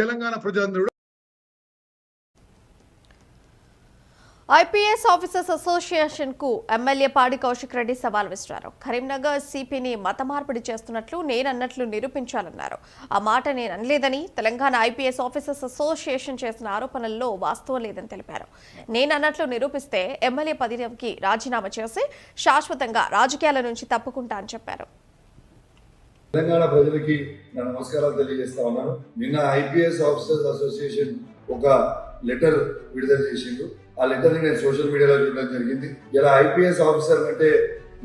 తెలంగాణ ప్రజలందరూ IPS officers association కు MLA పాడి కౌశిక్ రెడ్డి సవాల్ విసిరారు. కరీంనగర్ సిపిని మత మార్పిడి చేస్తున్నట్లు నేనన్నట్లు నిరూపించాలన్నారు. ఆ మాట నేననలేదని, తెలంగాణ ఐపీఎస్ ఆఫీసర్స్ అసోసియేషన్ చేసిన ఆరోపణల్లో వాస్తవం లేదని తెలిపారు. నేనన్నట్లు నిరూపిస్తే ఎమ్మెల్యే పదవికి రాజీనామా చేసి శాశ్వతంగా రాజకీయాల నుంచి తప్పుకుంటా అని చెప్పారు. తెలంగాణ ప్రజలకి నా నమస్కారాలు తెలియజేస్తా ఉన్నాను. నిన్న ఐపీఎస్ ఆఫీసర్స్ అసోసియేషన్ ఒక లెటర్ విడుదల చేసిండు. ఆ లెటర్ ని నేను సోషల్ మీడియాలో చూడడం జరిగింది. ఇలా ఐపీఎస్ ఆఫీసర్ అంటే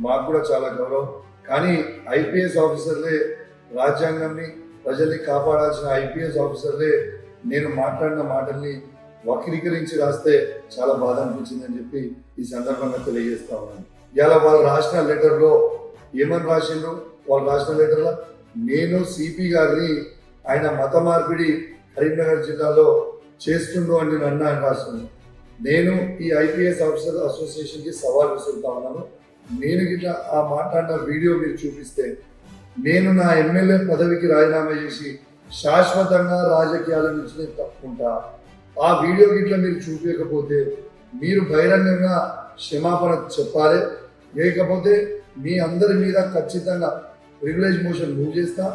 మాకు కూడా చాలా గౌరవం. కానీ ఐపీఎస్ ఆఫీసర్లే రాజ్యాంగాన్ని ప్రజల్ని కాపాడాల్సిన ఐపీఎస్ ఆఫీసర్లే నేను మాట్లాడిన మాటల్ని వక్రీకరించి రాస్తే చాలా బాధ అనిపించిందని చెప్పి ఈ సందర్భంగా తెలియజేస్తా ఉన్నాను. ఇలా వాళ్ళు రాసిన లెటర్లో ఏమని రాసిండ్రు? వాళ్ళు రాసిన లెటర్లో నేను సిపి గారిని ఆయన మత మార్పిడి కరీంనగర్ జిల్లాలో చేస్తుండ్రు అని నేను అన్నా అని రాస్తున్నాను. నేను ఈ ఐపీఎస్ ఆఫీసర్ అసోసియేషన్ కి సవాల్ విసురుతా ఉన్నాను. నేను గిట్లా ఆ మాట్లాడిన వీడియో మీరు చూపిస్తే నేను నా ఎమ్మెల్యే పదవికి రాజీనామా చేసి శాశ్వతంగా రాజకీయాల నుంచి నేను తప్పుకుంటా. ఆ వీడియో గిట్లా మీరు చూపించకపోతే మీరు బహిరంగంగా క్షమాపణ చెప్పాలి. లేకపోతే మీ అందరి మీద ఖచ్చితంగా ప్రివిలేజ్ మోషన్ మూవ్ చేస్తా.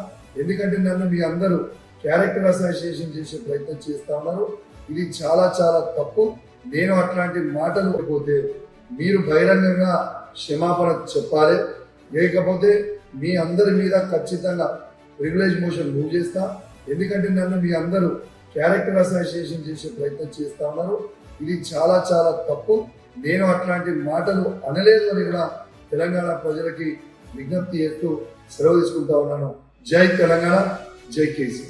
ఎందుకంటే నన్ను మీ అందరూ క్యారెక్టర్ అసోసియేషన్ చేసే ప్రయత్నం చేస్తా ఉన్నారు. ఇది చాలా చాలా తప్పు. నేను అట్లాంటి మాటలు పోతే మీరు బహిరంగంగా క్షమాపణ చెప్పాలి. లేకపోతే మీ అందరి మీద ఖచ్చితంగా ప్రివిలేజ్ మోషన్ మూవ్ చేస్తా. ఎందుకంటే నన్ను మీ అందరూ క్యారెక్టర్ అసోసియేషన్ చేసే ప్రయత్నం చేస్తా ఉన్నారు. ఇది చాలా చాలా తప్పు. నేను అట్లాంటి మాటలు అనలేదు అని కూడా తెలంగాణ ప్రజలకి విజ్ఞప్తి చేస్తూ సెలవు తీసుకుంటా ఉన్నాను. జై తెలంగాణ, జై కేసీ.